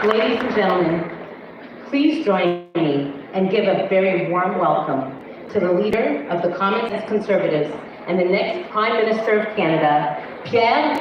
Ladies and gentlemen, please join me and give a very warm welcome to the leader of the Common Sense Conservatives and the next Prime Minister of Canada, Pierre.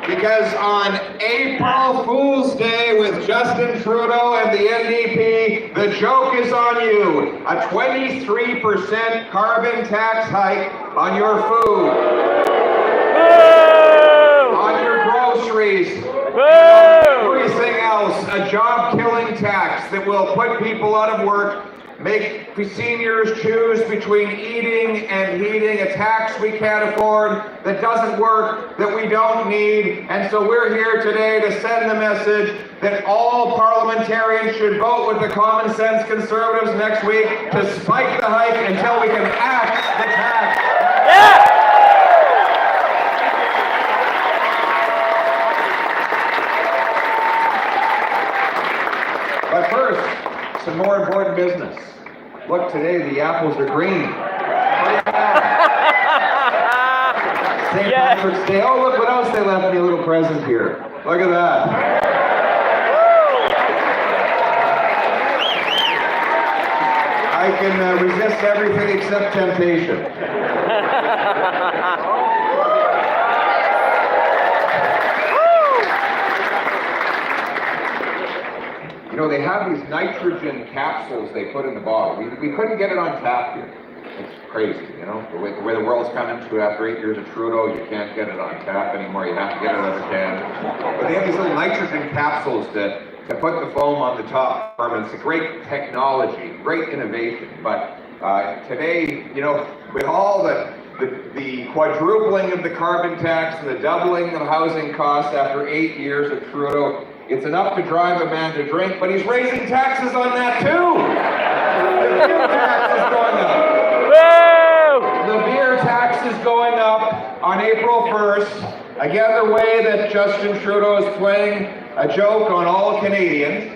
Because on April Fool's Day with Justin Trudeau and the NDP, the joke is on you. A 23% carbon tax hike on your food, on your groceries, everything else. A job-killing tax that will put people out of work, make seniors choose between eating and heating, a tax we can't afford, that doesn't work, that we don't need. And so we're here today to send the message that all parliamentarians should vote with the Common Sense Conservatives next week to spike the hike until we can axe the tax. But first, some more important business. Look, today the apples are green. St. Patrick's Day. Oh, look what else they left me, a little present here. Look at that. I can resist everything except temptation. You know, they have these nitrogen capsules they put in the bottle. We couldn't get it on tap here. It's crazy, you know, the way the world's coming to after 8 years of Trudeau, you can't get it on tap anymore. You have to get it out of the can. But they have these little nitrogen capsules that put the foam on the top. And it's a great technology, great innovation. But today, you know, with all the quadrupling of the carbon tax and the doubling of housing costs after 8 years of Trudeau, it's enough to drive a man to drink, but he's raising taxes on that too. The beer tax is going up. The beer tax is going up on April 1st. Again, the way that Justin Trudeau is playing a joke on all Canadians,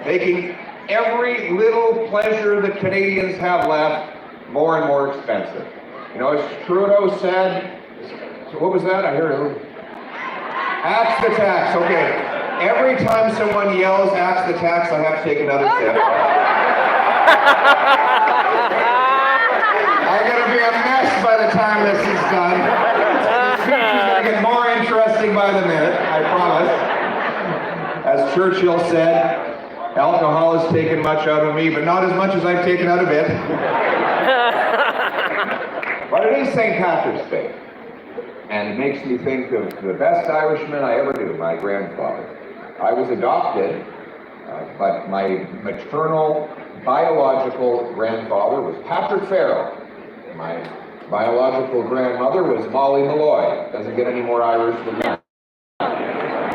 making every little pleasure that Canadians have left more and more expensive. You know, as Trudeau said, so what was that? I heard it. Axe the tax, okay. Every time someone yells, axe the tax, I have to take another sip. I'm going to be a mess by the time this is done. The speech is going to get more interesting by the minute, I promise. As Churchill said, alcohol has taken much out of me, but not as much as I've taken out of it. But it is St. Patrick's Day. And it makes me think of the best Irishman I ever knew, my grandfather. I was adopted, but my maternal biological grandfather was Patrick Farrell. My biological grandmother was Molly Malloy. Doesn't get any more Irish than that.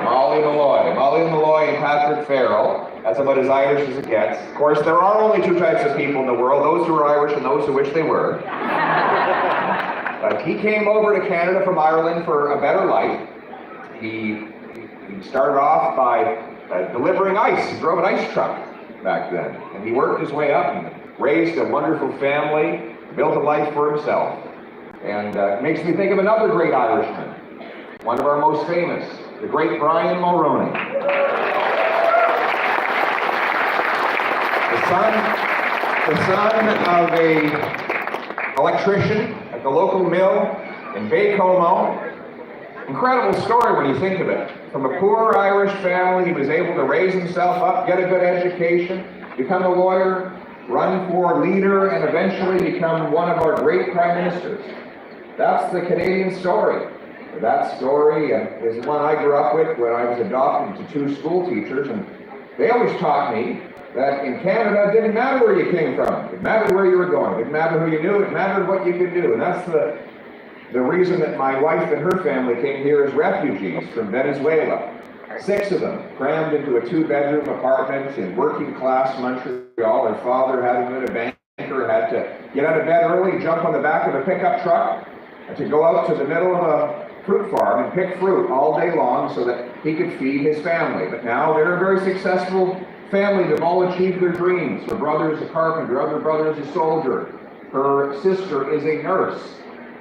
Molly Malloy and Patrick Farrell. That's about as Irish as it gets. Of course, there are only two types of people in the world, those who are Irish and those who wish they were. But he came over to Canada from Ireland for a better life. He He started off by delivering ice. He drove an ice truck back then. And he worked his way up and raised a wonderful family, built a life for himself. And it makes me think of another great Irishman, one of our most famous, the great Brian Mulroney. The son of a electrician at the local mill in Baie-Comeau. Incredible story when you think of it. From a poor Irish family, he was able to raise himself up, get a good education, become a lawyer, run for leader, and eventually become one of our great prime ministers. That's the Canadian story. That story is one I grew up with when I was adopted to two school teachers, and they always taught me that in Canada, it didn't matter where you came from. It mattered where you were going. It didn't matter who you knew. It mattered what you could do. And that's the reason that my wife and her family came here as refugees from Venezuela. 6 of them crammed into a 2-bedroom apartment in working-class Montreal. Their father, having been a banker, had to get out of bed early, jump on the back of a pickup truck, and to go out to the middle of a fruit farm and pick fruit all day long so that he could feed his family. But now they're a very successful family. They've all achieved their dreams. Her brother is a carpenter, other brother is a soldier. Her sister is a nurse,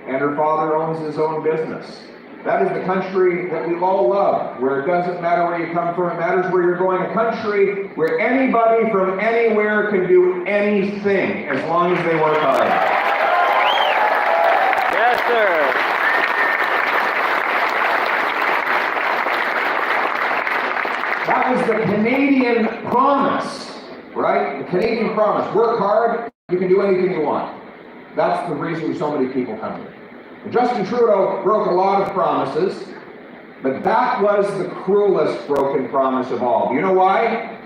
and her father owns his own business. That is the country that we all love, where it doesn't matter where you come from, it matters where you're going. A country where anybody from anywhere can do anything as long as they work hard. Yes, sir. That was the Canadian promise, right? The Canadian promise. Work hard, you can do anything you want. That's the reason so many people come here. Justin Trudeau broke a lot of promises, but that was the cruelest broken promise of all. You know why?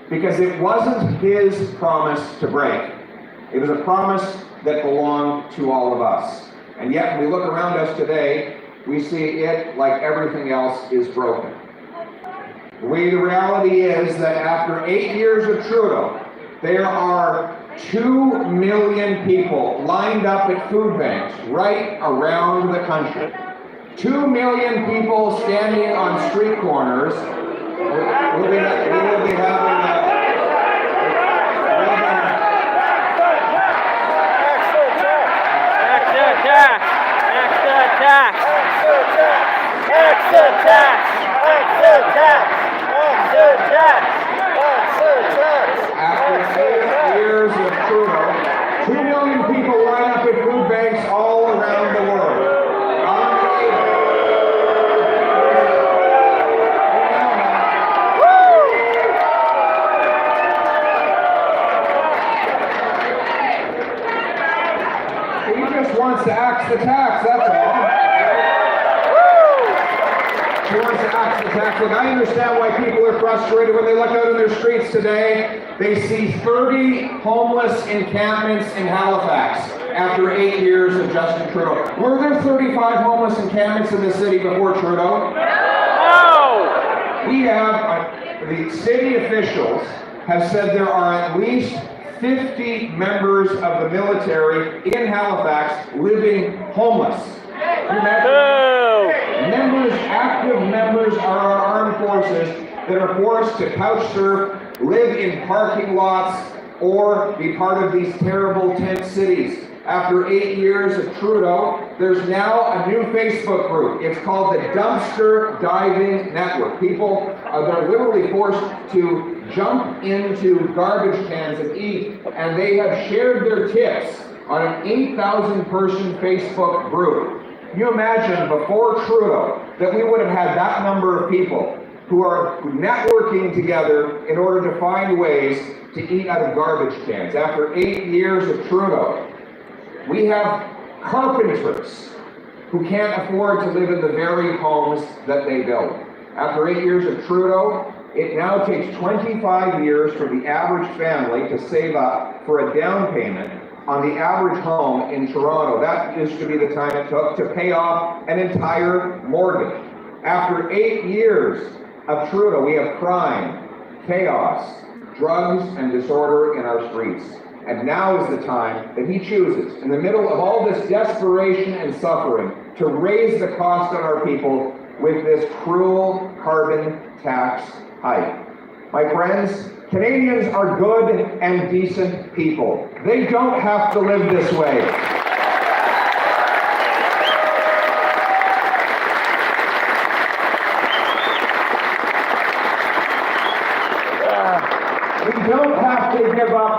Because it wasn't his promise to break. It was a promise that belonged to all of us. And yet, when we look around us today, we see it, like everything else, is broken. The reality is that after 8 years of Trudeau, there are 2 million people lined up at food banks right around the country. 2 million people standing on street corners. We'll be having After 8 years of Trudeau, 2 million people line up at food banks all around the world. He just wants to axe the tax, that's all. He wants to axe the tax. Look, I understand why people are frustrated when they look out in their streets today. They see 30 homeless encampments in Halifax after 8 years of Justin Trudeau. Were there 35 homeless encampments in the city before Trudeau? No! We have, the city officials have said there are at least 50 members of the military in Halifax living homeless. Members, active members are our armed forces that are forced to couch surf, live in parking lots, or be part of these terrible tent cities. After 8 years of Trudeau, there's now a new Facebook group. It's called the Dumpster Diving Network. People are literally forced to jump into garbage cans and eat, and they have shared their tips on an 8,000-person Facebook group. Can you imagine before Trudeau that we would have had that number of people who are networking together in order to find ways to eat out of garbage cans? After 8 years of Trudeau, we have carpenters who can't afford to live in the very homes that they build. After 8 years of Trudeau, it now takes 25 years for the average family to save up for a down payment on the average home in Toronto. That used to be the time it took to pay off an entire mortgage. After 8 years of Trudeau, we have crime, chaos, drugs, and disorder in our streets. And now is the time that he chooses, in the middle of all this desperation and suffering, to raise the cost on our people with this cruel, carbon tax hike. My friends, Canadians are good and decent people. They don't have to live this way. We don't have to give up